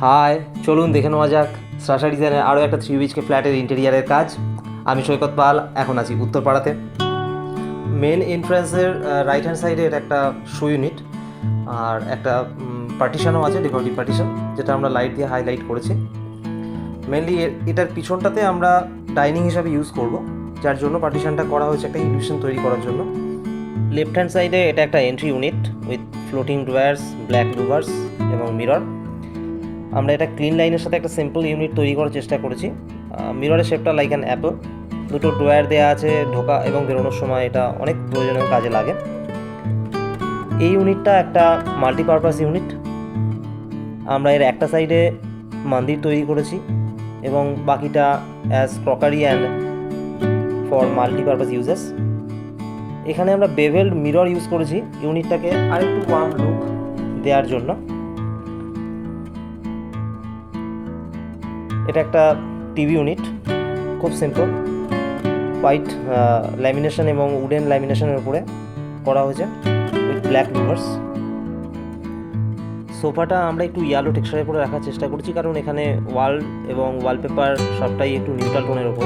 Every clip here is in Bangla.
হাই, চলুন দেখে নেওয়া যাক সাশা ডিজাইনের আরও একটা 3 BHK ফ্ল্যাটের ইন্টেরিয়ারের কাজ। আমি সৈকত পাল, এখন আছি উত্তরপাড়াতে। মেন এন্ট্রান্সের রাইট হ্যান্ড সাইডে এটা একটা শো ইউনিট, আর একটা পার্টিশনও আছে, ডেকোরেটিভ পার্টিশন, যেটা আমরা লাইট দিয়ে হাইলাইট করেছি। মেনলি এটার পিছনটাতে আমরা ডাইনিং হিসাবে ইউজ করব, যার জন্য পার্টিশনটা করা হয়েছে একটা ইলিউশন তৈরি করার জন্য। লেফট হ্যান্ড সাইডে এটা একটা entry unit with floating drawers, black louvres এবং মিরর। আমরা এটা ক্লিন লাইনের সাথে একটা সিম্পল ইউনিট তৈরি করার চেষ্টা করেছি। মিররের শেপটা লাইক অ্যান অ্যাপল, দুটো ড্রয়ার দেওয়া আছে, ঢোকা এবং বেরোনোর সময় এটা অনেক প্রয়োজনীয় কাজে লাগে। এই ইউনিটটা একটা মাল্টিপারপাস ইউনিট। আমরা এর একটা সাইডে মন্দির তৈরি করেছি এবং বাকিটা as crockery and for multipurpose uses. এখানে আমরা বেভেলড মিরর ইউজ করেছি ইউনিটটাকে আরেকটু ওয়ার্ম লুক দেওয়ার জন্য। এটা একটা টিভি ইউনিট, খুব সিম্পল, হোয়াইট ল্যামিনেশন এবং উডেন ল্যামিনেশনের উপরে করা হয়েছে উইথ ব্ল্যাক লুভার্স। সোফাটা আমরা একটু ইয়েলো টেক্সচারের উপরে রাখার চেষ্টা করেছি, কারণ এখানে ওয়াল এবং ওয়ালপেপার সবটাই একটু নিউট্রাল টোনের উপর।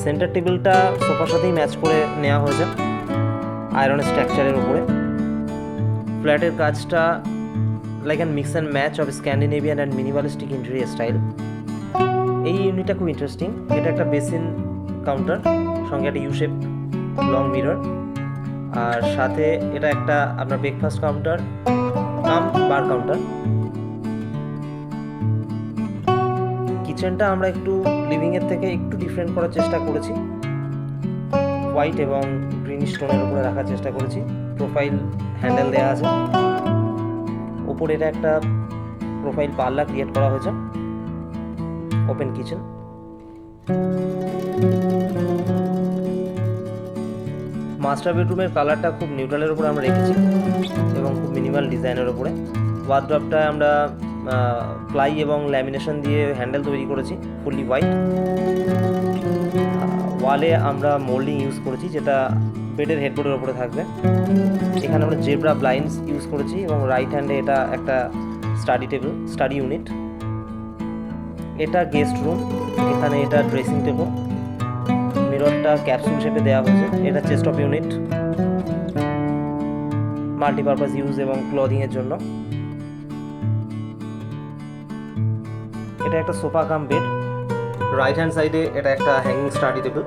সেন্টার টেবিলটা সোফার সাথেই ম্যাচ করে নেওয়া হয়েছে আয়রন স্ট্রাকচারের উপরে। ফ্ল্যাটের কাজটা like an mix and match of Scandinavian and minimalistic interior style. এই ইউনিটটা খুব ইন্টারেস্টিং। এটা একটা বেসিন কাউন্টার, সঙ্গে একটা ইউ শেপ লং মিরর, আর সাথে এটা একটা আপনার ব্রেকফাস্ট কাউন্টার কাম বার কাউন্টার। কিচেনটা আমরা একটু লিভিংয়ের থেকে একটু ডিফারেন্ট করার চেষ্টা করেছি, হোয়াইট এবং গ্রিন স্টোনের উপরে রাখার চেষ্টা করেছি। প্রোফাইল হ্যান্ডেল দেওয়া আছে, ওপরে এটা একটা প্রোফাইল পাল্লা ক্রিয়েট করা হয়েছে। Open kitchen. মাস্টার বেডরুমের কালারটা খুব নিউট্রালের উপরে আমরা রেখেছি এবং খুব মিনিমাল ডিজাইনের উপরে। ওয়ার্ড্রপটা আমরা প্লাই এবং ল্যামিনেশন দিয়ে হ্যান্ডেল তৈরি করেছি, ফুললি হোয়াইট। ওয়ালে আমরা মোল্ডিং ইউজ করেছি, যেটা বেডের হেডবোর্ডের উপরে থাকবে। এখানে আমরা জেব্রা ব্লাইন্ডস ইউজ করেছি এবং রাইট হ্যান্ডে এটা একটা স্টাডি টেবিল, স্টাডি ইউনিট। এটা গেস্ট রুম, এখানে এটা ড্রেসিং টেবিল। মিররটা ক্যাপসুল শেপে দেওয়া হয়েছে। এটা chest of unit, multipurpose use এবং ক্লদিংয়ের জন্য। এটা একটা sofa cum bed. Right hand সাইডে এটা একটা হ্যাঙ্গিং স্টাডি টেবিল।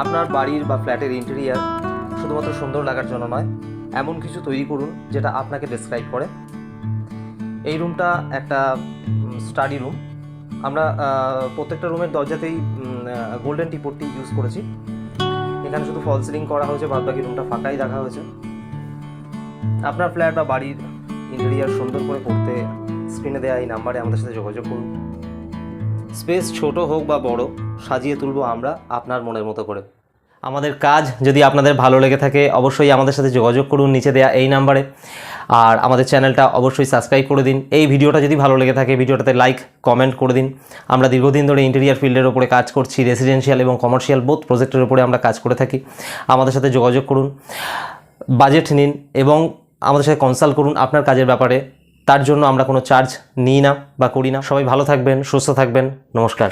আপনার বাড়ির বা ফ্ল্যাটের ইন্টেরিয়ার শুধুমাত্র সুন্দর লাগার জন্য নয়, এমন কিছু তৈরি করুন যেটা আপনাকে ডেসক্রাইব করে। এই রুমটা একটা স্টাডি রুম। আমরা প্রত্যেকটা রুমের দরজাতেই গোল্ডেন টিপট্টি ইউজ করেছি। এখানে শুধু ফল সিলিং করা হয়েছে, বাদ বাকি রুমটা ফাঁকাই রাখা হয়েছে। আপনার ফ্ল্যাট বা বাড়ির ইন্টেরিয়ার সুন্দর করে করতে স্ক্রিনে দেওয়া এই নাম্বারে আমাদের সাথে যোগাযোগ করুন। স্পেস ছোট হোক বা বড়, সাজিয়ে তুলব আমরা আপনার মনের মতো করে। আমাদের কাজ যদি আপনাদের ভালো লেগে থাকে, অবশ্যই আমাদের সাথে যোগাযোগ করুন নিচে দেওয়া এই নাম্বারে। আর আমাদের চ্যানেলটা অবশ্যই সাবস্ক্রাইব করে দিন। এই ভিডিওটা যদি ভালো লেগে থাকে, ভিডিওটাতে লাইক কমেন্ট করে দিন। আমরা দীর্ঘদিন ধরে ইন্টেরিয়ার ফিল্ডের উপরে কাজ করছি, রেসিডেন্সিয়াল এবং কমার্শিয়াল বোথ প্রজেক্টের উপরে আমরা কাজ করে থাকি। আমাদের সাথে যোগাযোগ করুন, বাজেট নিন এবং আমাদের সাথে কনসাল্ট করুন আপনার কাজের ব্যাপারে। তার জন্য আমরা কোনো চার্জ নিই না বা করি না। সবাই ভালো থাকবেন, সুস্থ থাকবেন। নমস্কার।